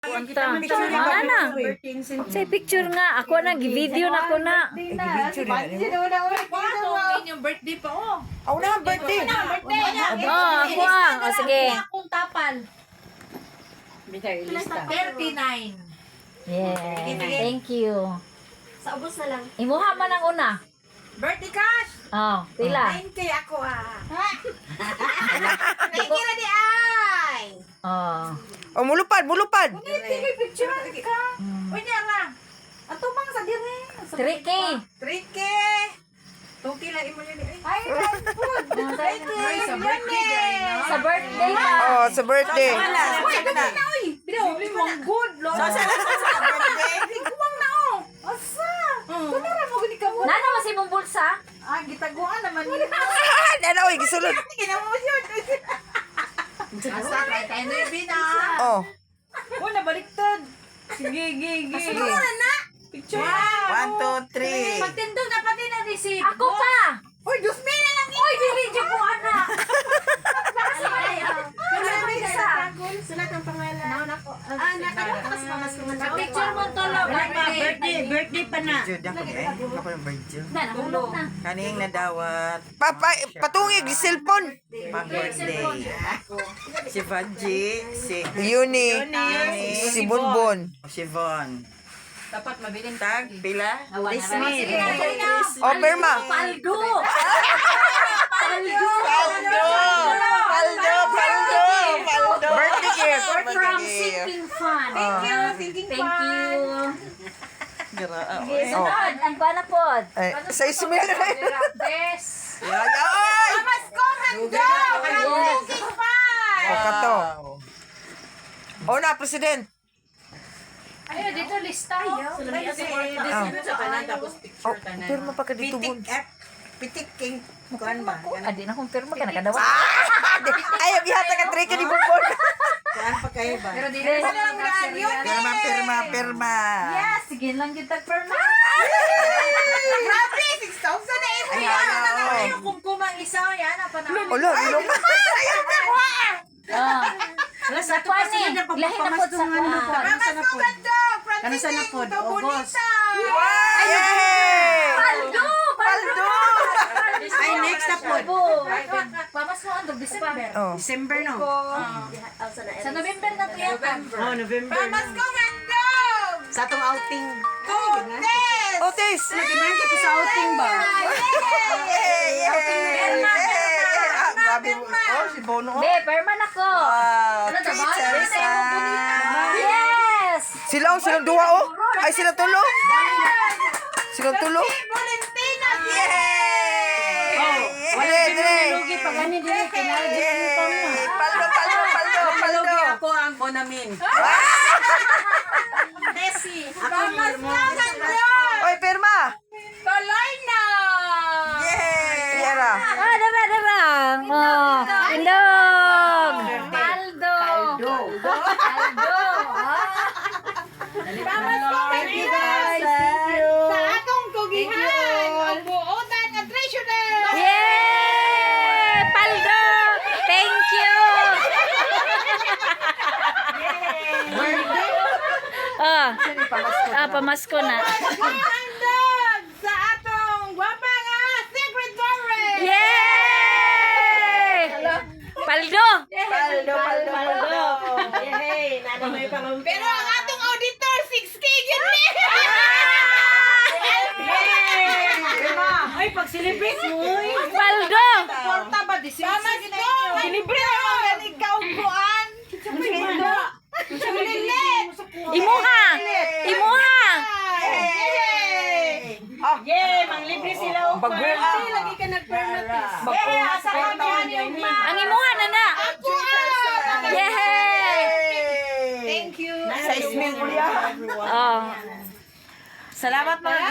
Mga na. Say picture nga. Ako na, gi-video na ko na. Yung birthday pa, oh. Ako na, birthday. Oh, ako ah. O sige. Akong tapal. 39. Yeah. Thank you. Sa ubos na lang. Imuha man ang una. Birthday cash! Oh, pila. 9K ako Thank you na di ay! Oh. Oh, mulupad. Tingay picture ka. Uy, niya lang. Ato bang sa dire? 3K. 3K! Tungki lang imo yun eh. Ay, food! Ay, sa birthday na. Sa birthday pa. Oh, sa birthday. Uy, ganda na uy! Bili mo good, lo. Sa birthday? Iguang na oh! Asa? Kunara mo gani ka mo. Nana mo si mong bulsa? Ah, gitaguan naman yun. Ano, oy, gisulod. Ginawa mo yun. Asa, kay na yung bina. Oh. Oh, nabaliktad. Sige. Sige. Na. Picture. 1, 2, 3. Pagtindog na pati na receive. Ako pa. Uy, 2,000 na lang. Uy, dili dyan ko anak. Sulat ang pangalan. Nakakas mamas ko man. Picture mo to lo. Birthday pa na. Jude, ako eh. Ako yung birthday. Na, nahulog na. Kaning nadawat. Patungig, cellphone. Pang birthday. Si Vanji, si Yuni, si Bonbon, si Von. Dapat mabiling Tag, pila? Sige. Oh, Perma. Paldo. Paldo. Birthday gift. From Sinking Fun. Thank you. Thank you. Gira. Okay, sunod. Ang panapod. Sa ismail na rin. Des. Ay! Mas ko handog. Yes. O, kato. O na, President. Ayun, dito lista. Oh, pirma pa ka dito, Bun. Pitik king. Kuan ba? Adi na kung pirma ka nakadawa. Ayaw, gihata ka, Trey ka ni Bonbon. Kuan pa kayo ba? Pero dili. Pirma. Yes, sige lang kita pirma. Grabe, 6,000 na imo. Ay, Ano kung kumang isa yan apa na? Ulo, ilong. Oh. Sa kuan ni, lahi na po sa kuan. Ano sa na pod? Ogos. Yay! Paldo! Paldo! Ay, next na pod. Pamas mo ang December. Oh. December no. Sa November na to yata. Oh, November. Pamas ko handog. Sa atong outing. Goodness. Otis! Naginahan ko sa outing ba? Grabe mo. Oh, si Bono. Be, perman ako. Wow, Ano ba? teachers, Yes! silang dua, oh. Ay, silang tulo. Silang tulo. Valentina. Yay! Wala Yay! lugi pag ani dili kinaldi pa mo. Paldo. Ako ang bonamin. Desi. Ako mo. Oy, pirma. Tuloy na. Yay! Yara. Ah, dara. Oh, indog. Paldo. Paldo. Thank you guys. Sa atong tugihan. Ang buotan at treasurer. Yay! Paldo! Thank you! Pamasko na. Handog sa atong gwapa nga secretary. Yay! Paldo! Yay! Nana may pamampi. Pero ang atong auditor 6K yun Ay, pag silipin mo. Paldo! Porta ba? Pamas ko! Libre naman yan ikaw buwan. Imuha! Imuha! Yay! Manglibre sila o pa. Lagi ka nag-permatis. Yay! Asa ka ba yung ma? Ang imuha na na! Yay! Thank you. Sa ismail mo yan. Oh. Salamat mga